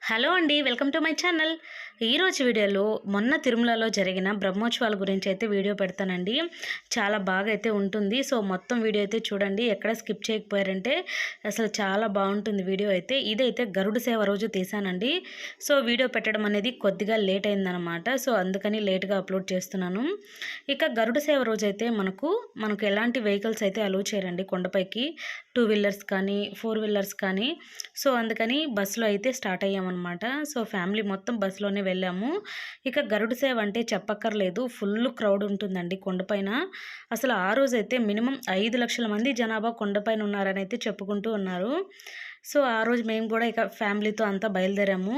Hello అండి, welcome to my channel. ఈరోజు వీడియోలో మొన్న తిరుమలలో జరిగిన బ్రహ్మోత్సవాల గురించి అయితే వీడియో పెడతానండి. చాలా బాగా అయితే ఉంటుంది. సో మొత్తం వీడియో అయితే చూడండి, ఎక్కడ స్కిప్ చేయకపోయారంటే అసలు చాలా బాగుంటుంది వీడియో అయితే. ఇదైతే గరుడ సేవ రోజు తీసానండి. సో వీడియో పెట్టడం అనేది కొద్దిగా లేట్ అయిందనమాట. సో అందుకని లేట్గా అప్లోడ్ చేస్తున్నాను. ఇక గరుడ సేవ రోజు అయితే మనకు ఎలాంటి వెహికల్స్ అయితే అలో చేయరండి కొండపైకి. 2 వీలర్స్ కానీ 4 వీలర్స్ కానీ. సో అందుకని బస్సులో అయితే స్టార్ట్ అయ్యామన్నమాట. సో ఫ్యామిలీ మొత్తం బస్సులోనే వెళ్ళాము. ఇక గరుడ సేవ అంటే చెప్పక్కర్లేదు, ఫుల్ క్రౌడ్ ఉంటుందండి కొండపైన. అసలు ఆ రోజైతే మినిమం 5 లక్షల మంది జనాభా కొండపైన ఉన్నారని అయితే చెప్పుకుంటూ ఉన్నారు. సో ఆ రోజు మేము కూడా ఇక ఫ్యామిలీతో అంతా బయలుదేరాము.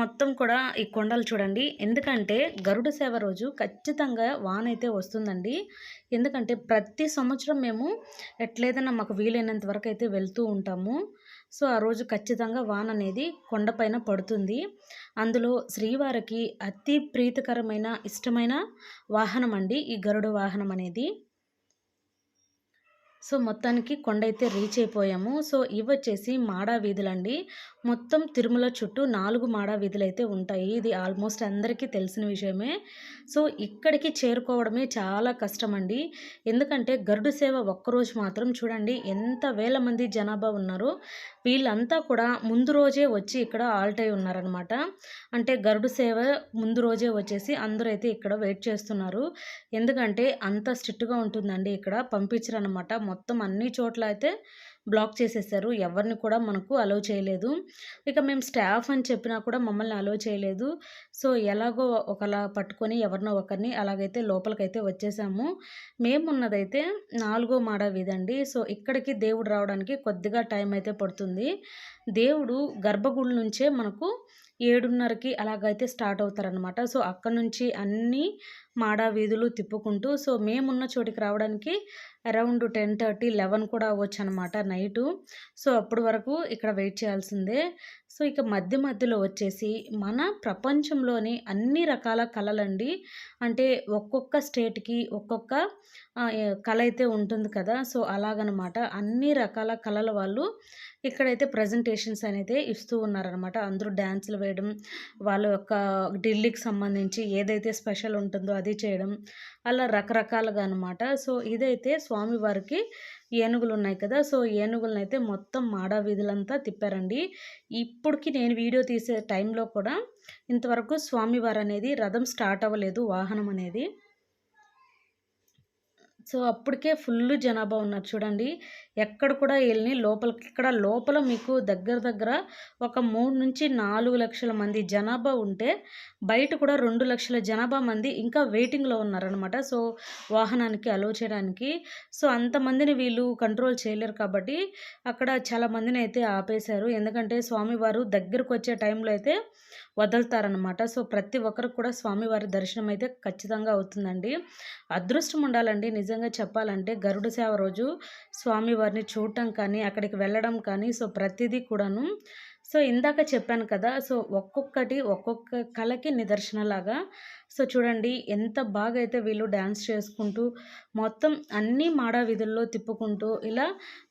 మొత్తం కూడా ఈ కొండలు చూడండి. ఎందుకంటే గరుడ సేవ రోజు ఖచ్చితంగా వాన అయితే వస్తుందండి. ఎందుకంటే ప్రతి సంవత్సరం మేము ఎట్లేదన్నా మాకు వీలైనంత వరకు అయితే వెళ్తూ ఉంటాము. సో ఆ రోజు ఖచ్చితంగా వాన అనేది కొండపైన పడుతుంది. అందులో శ్రీవారికి అతి ప్రీతికరమైన ఇష్టమైన వాహనం అండి ఈ గరుడ వాహనం అనేది. సో మొత్తానికి కొండ అయితే రీచ్ అయిపోయాము. సో ఇవొచ్చేసి మాడా వీధులండి. మొత్తం తిరుమల చుట్టూ 4 మాడా వీధులు అయితే ఉంటాయి. ఇది ఆల్మోస్ట్ అందరికీ తెలిసిన విషయమే. సో ఇక్కడికి చేరుకోవడమే చాలా కష్టం అండి. ఎందుకంటే గరుడ సేవ ఒక్కరోజు మాత్రం చూడండి ఎంత వేల మంది జనాభా ఉన్నారో. వీళ్ళంతా కూడా ముందు రోజే వచ్చి ఇక్కడ ఆల్ట్ అయి ఉన్నారనమాట. అంటే గరుడ సేవ ముందు రోజే వచ్చేసి అందరూ అయితే ఇక్కడ వెయిట్ చేస్తున్నారు. ఎందుకంటే అంత స్ట్రిక్ట్గా ఉంటుందండి, ఇక్కడ పంపించరనమాట. మొత్తం అన్ని చోట్ల అయితే బ్లాక్ చేసేసారు. ఎవరిని కూడా మనకు అలౌ చేయలేదు. ఇక మేము స్టాఫ్ అని చెప్పినా కూడా మమ్మల్ని అలౌ చేయలేదు. సో ఎలాగో ఒకలా పట్టుకొని ఎవరినో ఒకరిని అలాగైతే లోపలికైతే వచ్చేసాము. మేమున్నదైతే 4వ మాడ వీధండి. సో ఇక్కడికి దేవుడు రావడానికి కొద్దిగా టైం అయితే పడుతుంది. దేవుడు గర్భగుడి నుంచే మనకు 7:30కి అలాగైతే స్టార్ట్ అవుతారనమాట. సో అక్కడ నుంచి అన్నీ మాడా వీధులు తిప్పుకుంటూ, సో మేమున్న చోటికి రావడానికి అరౌండ్ 10:30, 11 కూడా అవ్వచ్చు అనమాట నైటు. సో అప్పటి వరకు ఇక్కడ వెయిట్ చేయాల్సిందే. సో ఇక మధ్యలో వచ్చేసి మన ప్రపంచంలోని అన్ని రకాల కళలండి. అంటే ఒక్కొక్క స్టేట్కి ఒక్కొక్క కళ అయితే ఉంటుంది కదా. సో అలాగనమాట అన్ని రకాల కళల వాళ్ళు ఇక్కడైతే ప్రజెంటేషన్స్ అనేది ఇస్తూ ఉన్నారనమాట. అందరూ డ్యాన్సులు వేయడం, వాళ్ళ యొక్క ఢిల్లీకి సంబంధించి ఏదైతే స్పెషల్ ఉంటుందో అది చేయడం, అలా రకరకాలుగా అనమాట. సో ఇదైతే స్వామివారికి ఏనుగులు ఉన్నాయి కదా. సో ఏనుగులనైతే మొత్తం మాడా వీధులంతా తిప్పారండి. ఇప్పటికి నేను వీడియో తీసే టైంలో కూడా ఇంతవరకు స్వామివారు అనేది రథం స్టార్ట్ అవ్వలేదు, వాహనం అనేది. సో అప్పటికే ఫుల్ జనాభా ఉన్నారు చూడండి. ఎక్కడ కూడా వెళ్ళి లోపలికి, ఇక్కడ లోపల మీకు దగ్గర ఒక 3-4 లక్షల మంది జనాభా ఉంటే, బయట కూడా 2 లక్షల జనాభా మంది ఇంకా వెయిటింగ్లో ఉన్నారనమాట. సో వాహనానికి అలో చేయడానికి. సో అంతమందిని వీళ్ళు కంట్రోల్ చేయలేరు కాబట్టి అక్కడ చాలా మందిని అయితే ఆపేశారు. ఎందుకంటే స్వామివారు దగ్గరకు వచ్చే టైంలో అయితే వదులుతారనమాట. సో ప్రతి ఒక్కరికి కూడా స్వామివారి దర్శనం అయితే ఖచ్చితంగా అవుతుందండి. అదృష్టం ఉండాలండి నిజంగా చెప్పాలంటే. గరుడ సేవ రోజు స్వామివారిని చూడటం కానీ, అక్కడికి వెళ్ళడం కానీ, సో ప్రతిదీ కూడాను. సో ఇందాక చెప్పాను కదా. సో ఒక్కొక్కటి ఒక్కొక్క కళకి నిదర్శనలాగా. సో చూడండి ఎంత బాగా అయితే వీళ్ళు డ్యాన్స్ చేసుకుంటూ మొత్తం అన్ని మాడా వీధుల్లో తిప్పుకుంటూ ఇలా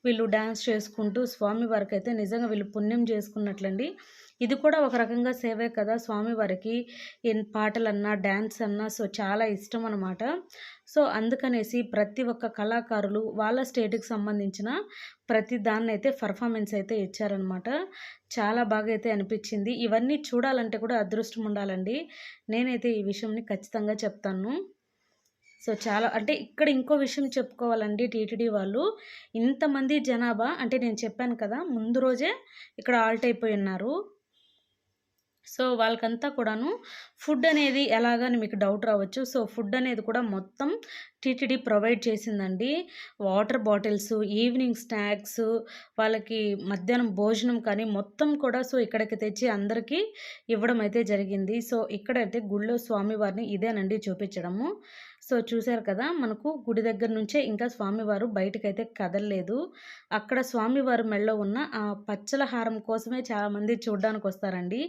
వీళ్ళు డ్యాన్స్ చేసుకుంటూ స్వామివారికి అయితే నిజంగా వీళ్ళు పుణ్యం చేసుకున్నట్లండి. ఇది కూడా ఒక రకంగా సేవే కదా స్వామివారికి. పాటలన్నా డ్యాన్స్ అన్నా సో చాలా ఇష్టం అనమాట. సో అందుకనేసి ప్రతి ఒక్క కళాకారులు వాళ్ళ స్టేట్కి సంబంధించిన ప్రతి దాన్ని అయితే పర్ఫార్మెన్స్ అయితే ఇచ్చారనమాట. చాలా బాగా అయితే అనిపించింది. ఇవన్నీ చూడాలంటే కూడా అదృష్టం ఉండాలండి. నేనైతే ఈ విషయంని ఖచ్చితంగా చెప్తాను. సో చాలా అంటే ఇక్కడ ఇంకో విషయం చెప్పుకోవాలండి. టీటీడీ వాళ్ళు ఇంతమంది జనాభా అంటే నేను చెప్పాను కదా ముందు రోజే ఇక్కడ ఆల్ట్ అయిపోయి ఉన్నారు. సో వాళ్ళకంతా కూడాను ఫుడ్ అనేది ఎలాగని మీకు డౌట్ రావచ్చు. సో ఫుడ్ అనేది కూడా మొత్తం టీటీడీ ప్రొవైడ్ చేసిందండి. వాటర్ బాటిల్స్, ఈవినింగ్ స్నాక్స్, వాళ్ళకి మధ్యాహ్నం భోజనం కానీ మొత్తం కూడా సో ఇక్కడికి తెచ్చి అందరికీ ఇవ్వడం అయితే జరిగింది. సో ఇక్కడైతే గుళ్ళో స్వామివారిని ఇదేనండి చూపించడము. సో చూశారు కదా, మనకు గుడి దగ్గర నుంచే ఇంకా స్వామివారు బయటకైతే కదలలేదు. అక్కడ స్వామివారి మెడలో ఉన్న ఆ పచ్చల హారం కోసమే చాలామంది చూడడానికి వస్తారండి.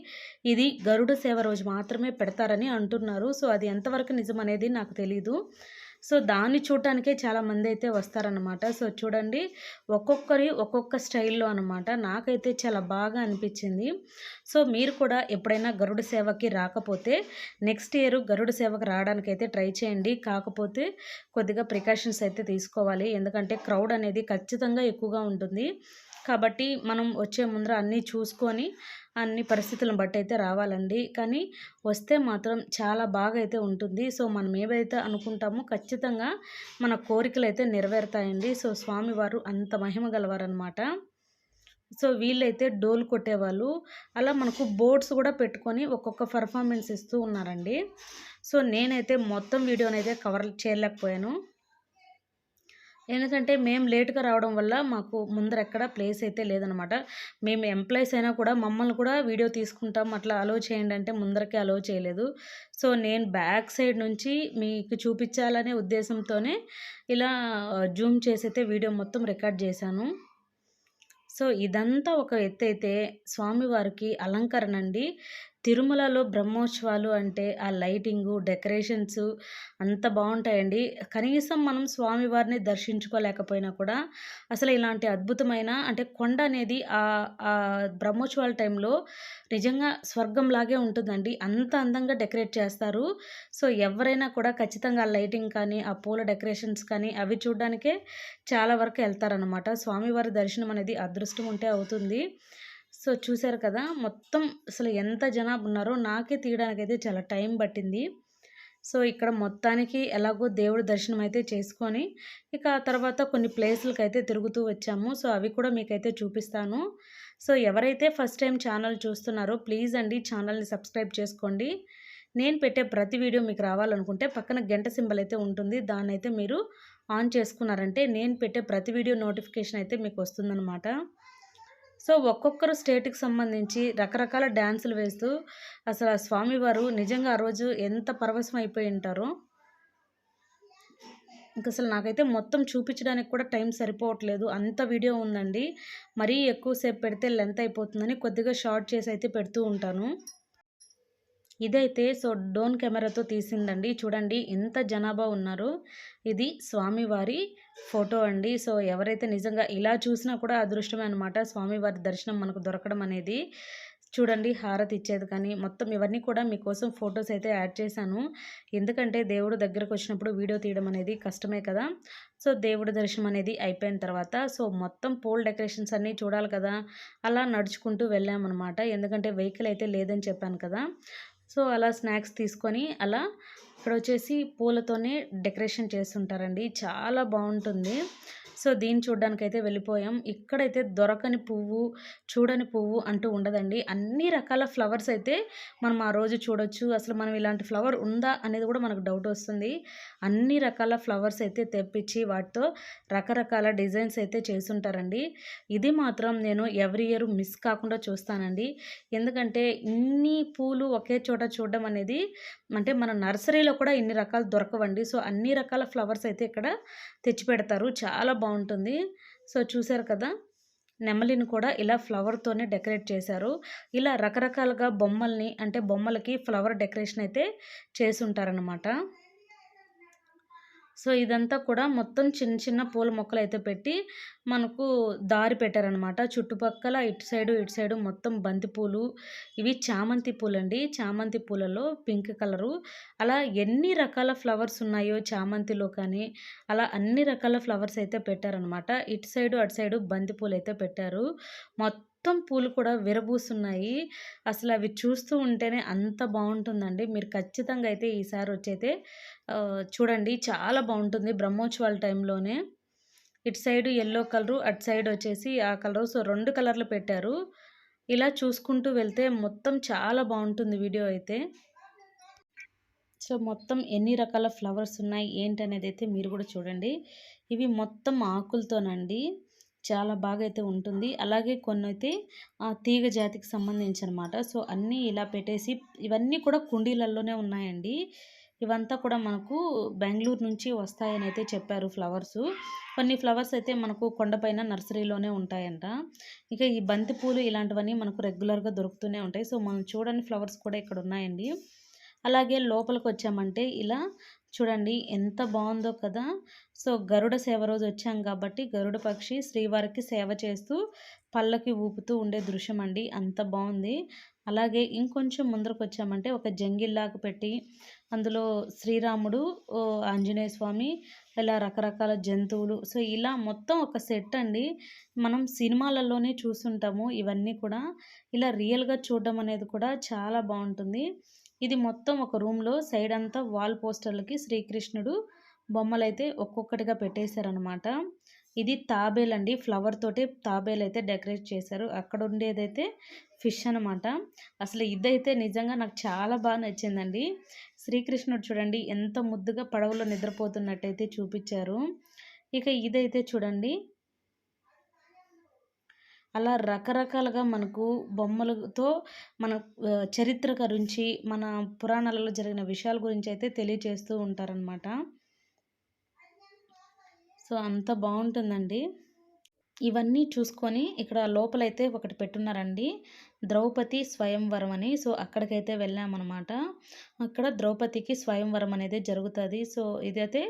ఇది గరుడ సేవ రోజు మాత్రమే పెడతారని అంటున్నారు. సో అది ఎంతవరకు నిజం అనేది నాకు తెలీదు. సో దాన్ని చూడటానికే చాలామంది అయితే వస్తారనమాట. సో చూడండి, ఒక్కొక్కరి ఒక్కొక్క స్టైల్‌లో అనమాట. నాకైతే చాలా బాగా అనిపించింది. సో మీరు కూడా ఎప్పుడైనా గరుడ సేవకి రాకపోతే నెక్స్ట్ ఇయర్ గరుడ సేవకి రావడానికైతే ట్రై చేయండి. కాకపోతే కొద్దిగా ప్రికాషన్స్ అయితే తీసుకోవాలి. ఎందుకంటే క్రౌడ్ అనేది ఖచ్చితంగా ఎక్కువగా ఉంటుంది. కాబట్టి మనం వచ్చే ముందర అన్నీ చూసుకొని అన్ని పరిస్థితులను బట్టి అయితే రావాలండి. కానీ వస్తే మాత్రం చాలా బాగా అయితే ఉంటుంది. సో మనం ఏవైతే అనుకుంటామో ఖచ్చితంగా మన కోరికలైతే నెరవేరుతాయండి. సో స్వామివారు అంత మహిమ గలవారనమాట. సో వీళ్ళైతే డోలు కొట్టేవాళ్ళు. అలా మనకు బోర్డ్స్ కూడా పెట్టుకొని ఒక్కొక్క పెర్ఫార్మెన్స్ ఇస్తూ ఉన్నారండి. సో నేనైతే మొత్తం వీడియోనైతే కవర్ చేయలేకపోయాను. ఎందుకంటే మేము లేట్‌గా రావడం వల్ల మాకు ముందర ఎక్కడ ప్లేస్ అయితే లేదనమాట. మేము ఎంప్లాయీస్ అయినా కూడా మమ్మల్ని కూడా వీడియో తీసుకుంటాం అట్లా అలో చేయండి అంటే ముందరకే అలో చేయలేదు. సో నేను బ్యాక్ సైడ్ నుంచి మీకు చూపించాలనే ఉద్దేశంతోనే ఇలా జూమ్ చేసైతే వీడియో మొత్తం రికార్డ్ చేశాను. సో ఇదంతా ఒక ఎత్తైతే స్వామివారికి అలంకరణ అండి. తిరుమలలో బ్రహ్మోత్సవాలు అంటే ఆ లైటింగు, డెకరేషన్స్ అంత బావుంటాయండి. కనీసం మనం స్వామివారిని దర్శించుకోలేకపోయినా కూడా అసలు ఇలాంటి అద్భుతమైన అంటే కొండ అనేది బ్రహ్మోత్సవాల టైంలో నిజంగా స్వర్గంలాగే ఉంటుందండి. అంత అందంగా డెకరేట్ చేస్తారు. సో ఎవరైనా కూడా ఖచ్చితంగా ఆ లైటింగ్ కానీ, ఆ పూల డెకరేషన్స్ కానీ అవి చూడ్డానికే చాలా వరకు ఎళ్తారనమాట. స్వామివారి దర్శనం అనేది అదృష్టం ఉంటే అవుతుంది. సో చూసారు కదా! మొత్తం అసలు ఎంత జనాభున్నారో నాకే తీయడానికైతే చాలా టైం పట్టింది. సో ఇక్కడ మొత్తానికి ఎలాగో దేవుడి దర్శనం అయితే చేసుకొని, ఇక ఆ తర్వాత కొన్ని ప్లేసులకైతే తిరుగుతూ వచ్చాము. సో అవి కూడా మీకైతే చూపిస్తాను. సో ఎవరైతే ఫస్ట్ టైం ఛానల్ చూస్తున్నారో ప్లీజ్ అండి ఛానల్‌ని సబ్స్క్రైబ్ చేసుకోండి. నేను పెట్టే ప్రతి వీడియో మీకు రావాలనుకుంటే పక్కన గంట సింబల్ అయితే ఉంటుంది. దాన్నైతే మీరు ఆన్ చేసుకున్నారంటే నేను పెట్టే ప్రతి వీడియో నోటిఫికేషన్ అయితే మీకు వస్తుందనమాట. సో ఒక్కొక్కరు స్టేట్‌కి సంబంధించి రకరకాల డాన్సులు వేస్తూ అసలు ఆ స్వామివారు నిజంగా ఆ రోజు ఎంత పరవశం అయిపోయి ఉంటారో. ఇంకసలు నాకైతే మొత్తం చూపించడానికి కూడా టైం సరిపోవట్లేదు. అంత వీడియో ఉందండి. మరీ ఎక్కువ సేపు పెడితే లెంత్ అయిపోతుందని కొద్దిగా షార్ట్ చేసి అయితే పెడుతూ ఉంటాను. ఇదైతే సో డ్రోన్ కెమెరాతో తీసిందండి. చూడండి ఎంత జనాభా ఉన్నారో. ఇది స్వామివారి ఫోటో అండి. సో ఎవరైతే నిజంగా ఇలా చూసినా కూడా అదృష్టమే అనమాట. స్వామివారి దర్శనం మనకు దొరకడం అనేది. చూడండి హారతి ఇచ్చేది కానీ మొత్తం ఇవన్నీ కూడా మీకోసం ఫొటోస్ అయితే యాడ్ చేశాను. ఎందుకంటే దేవుడు దగ్గరకు వచ్చినప్పుడు వీడియో తీయడం అనేది కష్టమే కదా! సో దేవుడి దర్శనం అనేది అయిపోయిన తర్వాత సో మొత్తం పూల డెకరేషన్స్ అన్నీ చూడాలి కదా! అలా నడుచుకుంటూ వెళ్ళామనమాట. ఎందుకంటే వెహికల్ అయితే లేదని చెప్పాను కదా! సో అలా స్నాక్స్ తీసుకొని అలా ఇక్కడొచ్చేసి పూలతోనే డెకరేషన్ చేసుంటారండి. చాలా బావుంటుంది. సో దీన్ని చూడ్డానికైతే వెళ్ళిపోయాం. ఇక్కడైతే దొరకని పువ్వు, చూడని పువ్వు అంటూ ఉండదండి. అన్ని రకాల ఫ్లవర్స్ అయితే మనం ఆ రోజు చూడొచ్చు. అసలు మనం ఇలాంటి ఫ్లవర్ ఉందా అనేది కూడా మనకు డౌట్ వస్తుంది. అన్ని రకాల ఫ్లవర్స్ అయితే తెప్పించి వాటితో రకరకాల డిజైన్స్ అయితే చేసుంటారండి. ఇది మాత్రం నేను ఎవ్రీ ఇయర్ మిస్ కాకుండా చూస్తానండి. ఎందుకంటే ఇన్ని పూలు ఒకే చోట చూడడం అనేది అంటే మన నర్సరీలో కూడా ఇన్ని రకాలు దొరకవండి. సో అన్ని రకాల ఫ్లవర్స్ అయితే ఇక్కడ తెచ్చిపెడతారు. చాలా బావుంటుంది. సో చూసారు కదా! నెమలిని కూడా ఇలా ఫ్లవర్‌తోనే డెకరేట్ చేశారు. ఇలా రకరకాలుగా బొమ్మల్ని అంటే బొమ్మలకి ఫ్లవర్ డెకరేషన్ అయితే చేసుంటారనమాట. సో ఇదంతా కూడా మొత్తం చిన్న చిన్న పూల మొక్కలైతే పెట్టి మనకు దారి పెట్టారనమాట. చుట్టుపక్కల ఇటు సైడు మొత్తం బంతి పూలు. ఇవి చామంతి పూలండి. చామంతి పూలలో పింక్ కలరు. అలా ఎన్ని రకాల ఫ్లవర్స్ ఉన్నాయో చామంతిలో కానీ, అలా అన్ని రకాల ఫ్లవర్స్ అయితే పెట్టారనమాట. ఇటు సైడు, అటు సైడు బంతి పూలైతే పెట్టారు. మొత్తం పూలు కూడా విరబూస్తున్నాయి. అసలు అవి చూస్తూ ఉంటేనే అంత బావుంటుందండి. మీరు ఖచ్చితంగా అయితే ఈసారి వచ్చైతే చూడండి చాలా బావుంటుంది బ్రహ్మోత్సవాల టైంలోనే. ఇటు సైడు యెల్లో కలరు, అటు సైడ్ వచ్చేసి ఆ కలరు. సో 2 కలర్లు పెట్టారు. ఇలా చూసుకుంటూ వెళ్తే మొత్తం చాలా బావుంటుంది వీడియో అయితే. సో మొత్తం ఎన్ని రకాల ఫ్లవర్స్ ఉన్నాయి ఏంటనేది అయితే మీరు కూడా చూడండి. ఇవి మొత్తం ఆకులతోనండి. చాలా బాగా అయితే ఉంటుంది. అలాగే కొన్నైతే తీగ జాతికి సంబంధించనమాట. సో అన్నీ ఇలా పెట్టేసి ఇవన్నీ కూడా కుండీలలోనే ఉన్నాయండి. ఇవంతా కూడా మనకు బెంగుళూరు నుంచి వస్తాయని అయితే చెప్పారు ఫ్లవర్సు. కొన్ని ఫ్లవర్స్ అయితే మనకు కొండపైన నర్సరీలోనే ఉంటాయంట. ఇక ఈ బంతి పూలు ఇలాంటివన్నీ మనకు రెగ్యులర్‌గా దొరుకుతూనే ఉంటాయి. సో మనం చూడని ఫ్లవర్స్ కూడా ఇక్కడ ఉన్నాయండి. అలాగే లోపలికొచ్చామంటే ఇలా చూడండి ఎంత బావుందో కదా! సో, గరుడ సేవ రోజు వచ్చాం కాబట్టి గరుడ పక్షి శ్రీవారికి సేవ చేస్తూ పల్లకి ఊపుతూ ఉండే దృశ్యమండి. అంత బావుంది. అలాగే ఇంకొంచెం ముందరకొచ్చామంటే ఒక జంగిల్లాగా పెట్టి అందులో శ్రీరాముడు, ఆంజనేయ స్వామి ఇలా రకరకాల జంతువులు. సో, ఇలా మొత్తం ఒక సెట్ అండి. మనం సినిమాలలోనే చూసుంటాము ఇవన్నీ కూడా. ఇలా రియల్‌గా చూడడం అనేది కూడా చాలా బావుంటుంది. ఇది మొత్తం ఒక రూమ్‌లో సైడ్ అంతా వాల్ పోస్టర్‌లకి శ్రీకృష్ణుడు బొమ్మలైతే ఒక్కొక్కటిగా పెట్టేశారనమాట. ఇది తాబేలండి. ఫ్లవర్ తోటి తాబేలైతే డెకరేట్ చేశారు. అక్కడ ఉండేదైతే ఫిష్ అనమాట. అసలు ఇదైతే నిజంగా నాకు చాలా నచ్చిందండి. శ్రీకృష్ణుడు చూడండి ఎంత ముద్దుగా పడవలో నిద్రపోతున్నట్టయితే చూపిచ్చారు. ఇక ఇదైతే చూడండి అలా రకరకాలుగా మనకు బొమ్మలతో మన చరిత్ర గురించి, మన పురాణాలలో జరిగిన విషయాల గురించయితే తెలియచేస్తూ ఉంటారనమాట. సో, అంత బావుంటుందండి. ఇవన్నీ చూసుకొని ఇక్కడ లోపలైతే ఒకటి పెట్టున్నారండి. ద్రౌపది స్వయంవరం అని. సో, అక్కడికైతే వెళ్ళామనమాట. అక్కడ ద్రౌపదికి స్వయంవరం అనేది జరుగుతది. సో, ఇదైతే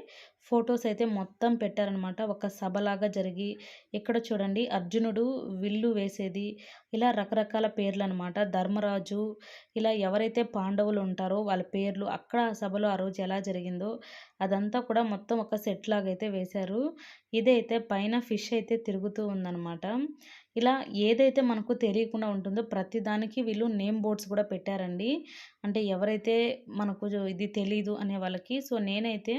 ఫోటోస్ అయితే మొత్తం పెట్టారనమాట. ఒక సభలాగా జరిగి ఇక్కడ చూడండి అర్జునుడు విల్లు వేసేది. ఇలా రకరకాల పేర్లనమాట. ధర్మరాజు ఇలా ఎవరైతే పాండవులు ఉంటారో వాళ్ళ పేర్లు అక్కడ ఆ సభలో ఆ రోజు ఎలా జరిగిందో అదంతా కూడా మొత్తం ఒక సెట్ లాగైతే వేశారు. ఇదైతే పైన ఫిష్ అయితే తిరుగుతూ ఉందనమాట. ఇలా ఏదైతే మనకు తెలియకుండా ఉంటుందో ప్రతి దానికి వీళ్ళు నేమ్ బోర్డ్స్ కూడా పెట్టారండి. అంటే ఎవరైతే మనకు ఇది తెలీదు అనే వాళ్ళకి. సో, నేనైతే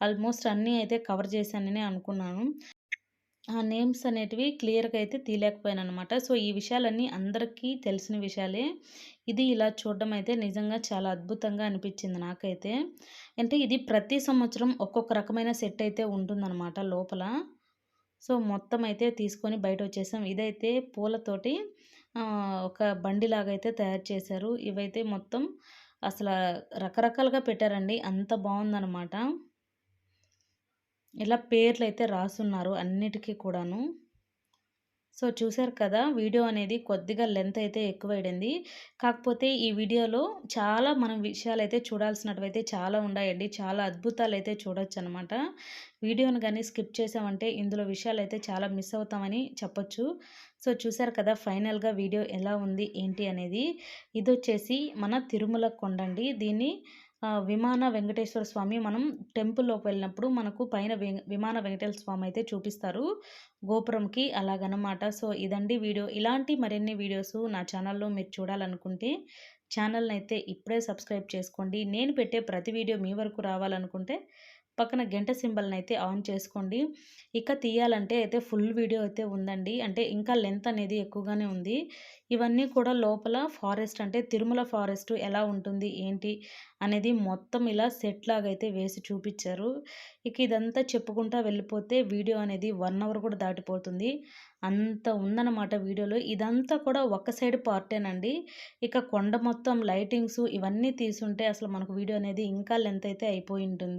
ఆల్మోస్ట్ అన్నీ అయితే కవర్ చేశాననే అనుకున్నాను. ఆ నేమ్స్ అనేటివి క్లియర్‌గా అయితే తీయలేకపోయాననమాట. సో, ఈ విషయాలన్నీ అందరికీ తెలిసిన విషయాలే. ఇది ఇలా చూడడం అయితే నిజంగా చాలా అద్భుతంగా అనిపిచ్చింది నాకైతే. అంటే ఇది ప్రతి సంవత్సరం ఒక్కొక్క రకమైన సెట్ అయితే ఉంటుందనమాట లోపల. సో, మొత్తం అయితే తీసుకొని బయటొచ్చేసాం. ఇదైతే పూలతోటి ఒక బండిలాగా అయితే తయారు చేశారు. ఇవైతే మొత్తం అసల రకరకాలుగా పెట్టారండి. అంత బావుందనమాట. ఇలా పేర్లయితే రాసున్నారు అన్నిటికి కూడాను. సో, చూసారు కదా! వీడియో అనేది కొద్దిగా లెంత్ అయితే ఎక్కువైడింది. కాకపోతే ఈ వీడియోలో చాలా మనం విషయాలైతే చూడాల్సినటువైతే చాలా ఉండాయండి. చాలా అద్భుతాలైతే చూడొచ్చనమాట. వీడియోను గాని స్కిప్ చేసామంటే ఇందులో విషయాలైతే చాలా మిస్ అవుతామని చెప్పొచ్చు. సో, చూసారు కదా! ఫైనల్‌గా వీడియో ఎలా ఉంది, ఏంటి అనేది. ఇదొచ్చేసి మన తిరుమల కొండండి. దీన్ని విమాన వెంకటేశ్వర స్వామి మనం టెంపుల్‌లోకి వెళ్ళినప్పుడు మనకు పైన విమాన వెంకటేశ్వర స్వామి అయితే చూపిస్తారు. గోపురంకి అలాగనమాట. సో, ఇదండి వీడియో. ఇలాంటి మరిన్ని వీడియోసు నా ఛానల్‌లో మీరు చూడాలనుకుంటే ఛానల్‌నైతే ఇప్పుడే సబ్స్క్రైబ్ చేసుకోండి. నేను పెట్టే ప్రతి వీడియో మీ వరకు రావాలనుకుంటే పక్కన గంట సింబల్‌నైతే ఆన్ చేసుకోండి. ఇక తీయాలంటే అయితే ఫుల్ వీడియో అయితే ఉందండి. అంటే ఇంకా లెంత్ అనేది ఎక్కువగానే ఉంది. ఇవన్నీ కూడా లోపల ఫారెస్ట్ అంటే తిరుమల ఫారెస్ట్ ఎలా ఉంటుంది, ఏంటి అనేది మొత్తం ఇలా సెట్ లాగా అయితే వేసి చూపిచ్చారు. ఇక ఇదంతా చెప్పుకుంటా వెళ్ళిపోతే వీడియో అనేది 1 అవర్ కూడా దాటిపోతుంది. అంత ఉందన్నమాట వీడియోలో. ఇదంతా కూడా ఒక సైడ్ పార్టేనండి. ఇక కొండ మొత్తం లైటింగ్స్ ఇవన్నీ తీసుంటే అసలు మనకు వీడియో అనేది ఇంకా లెంత్ అయితే అయిపోయుంటుంది.